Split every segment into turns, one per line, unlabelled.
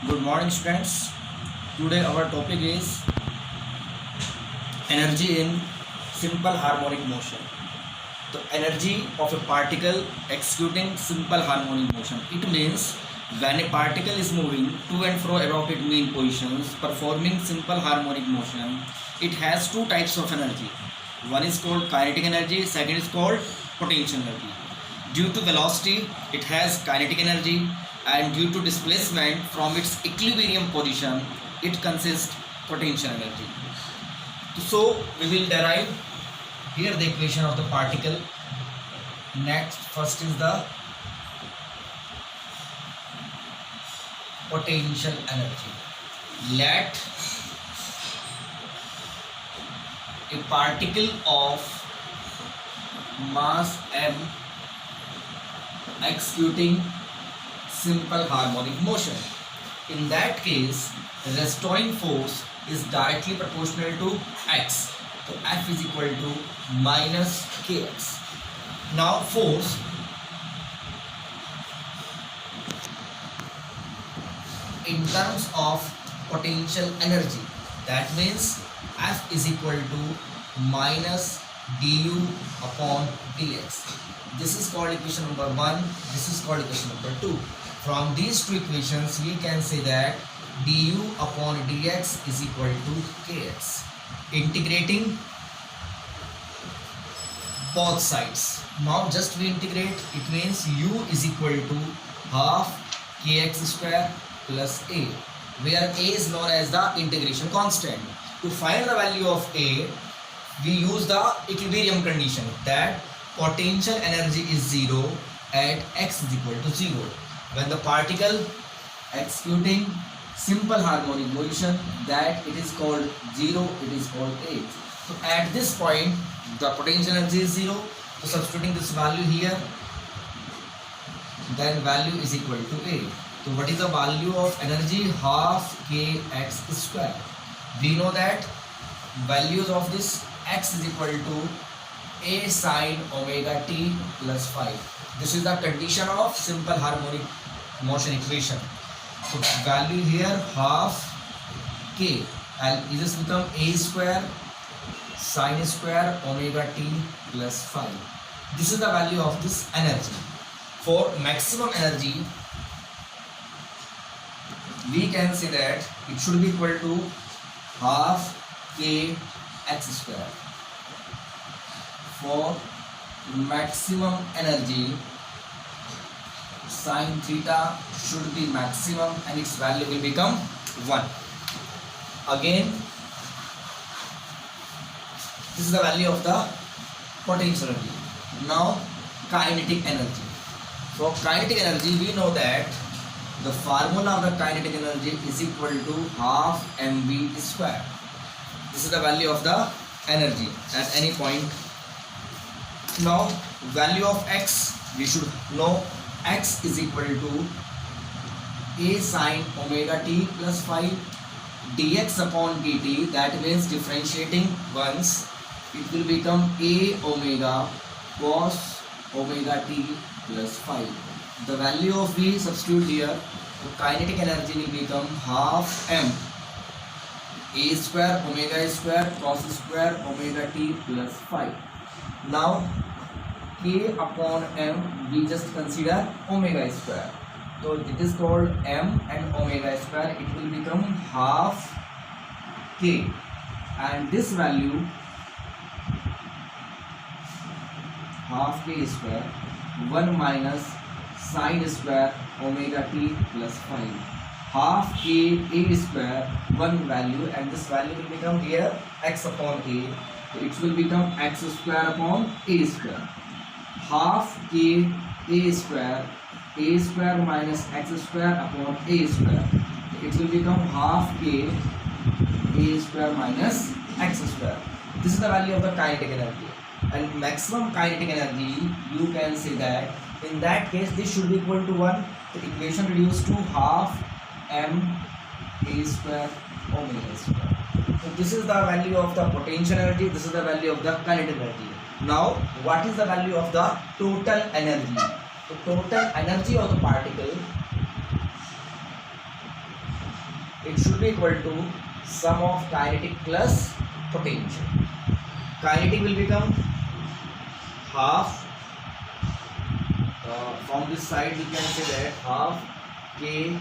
Good morning, students. Today our topic is energy in simple harmonic motion. The energy of a particle executing simple harmonic motion. It means when a particle is moving to and fro about its mean positions, performing simple harmonic motion, it has two types of energy. One is called kinetic energy, second is called potential energy. Due to velocity, it has kinetic energy, and due to displacement from its equilibrium position, it consists potential energy. So we will derive here the equation of the particle. Next, first is the potential energy. Let a particle of mass m executing simple harmonic motion. In that case, the restoring force is directly proportional to x. So F is equal to minus kx. Now force in terms of potential energy, that means F is equal to minus du upon dx. This is called equation number 1, this is called equation number 2. From these two equations we can say that du upon dx is equal to kx. Integrating both sides. Now just we integrate, it means u is equal to half kx square plus a, where a is known as the integration constant. To find the value of a, we use the equilibrium condition, that potential energy is 0 at x is equal to 0. When the particle executing simple harmonic motion, that it is called 0, it is called a. So at this point the potential energy is 0. So substituting this value here, then value is equal to a. So what is the value of energy? Half kx square. We know that values of this x is equal to a sine omega t plus 5. This is the condition of simple harmonic motion equation. So value here half k, and this become a square sine square omega t plus 5. This is the value of this energy. For maximum energy, we can say that it should be equal to half k x square. For maximum energy, sine theta should be maximum and its value will become 1. Again, this is the value of the potential energy. Now kinetic energy. For kinetic energy, we know that the formula of the kinetic energy is equal to half mv square. This is the value of the energy at any point. Now value of x, we should know x is equal to a sine omega t plus 5 dx upon dt, that means differentiating once it will become a omega cos omega t plus 5. The value of v substitute here, so kinetic energy will become half m a square omega square cos square omega t plus 5. Now k upon m, we just consider omega square. So it is called m and omega square. It will become half k, and this value half k square 1 minus sine square omega t plus 5. Half k a square 1 value, and this value will become here x upon a. So it will become x square upon a square. Half k a square minus x square upon a square. It will become half k a square minus x square. This is the value of the kinetic energy. And maximum kinetic energy, you can say that in that case this should be equal to 1. The equation reduced to half m a square omega square. So this is the value of the potential energy, this is the value of the kinetic energy. Now what is the value of the total energy? The total energy of the particle it should be equal to sum of kinetic plus potential. Kinetic will become half, from this side we can say that half k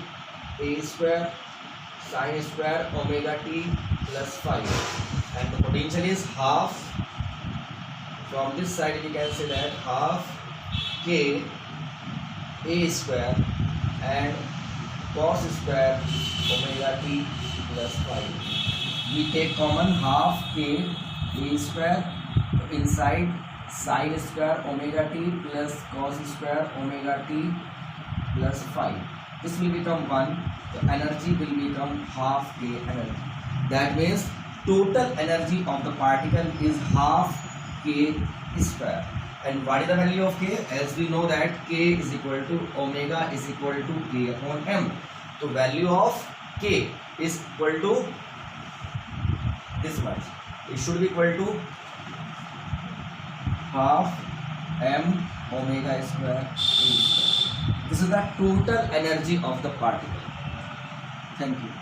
a square sin square omega t plus phi, and the potential is half, from this side we can say that half k a square and cos square omega t plus phi. We take common half k a square, inside sin square omega t plus cos square omega t plus phi. This will become 1. The energy will become half k energy. That means total energy of the particle is half k square. And what is the value of k? As we know that k is equal to omega is equal to k upon m. So value of k is equal to this much. It should be equal to half m omega square a square. This is the total energy of the particle. Thank you.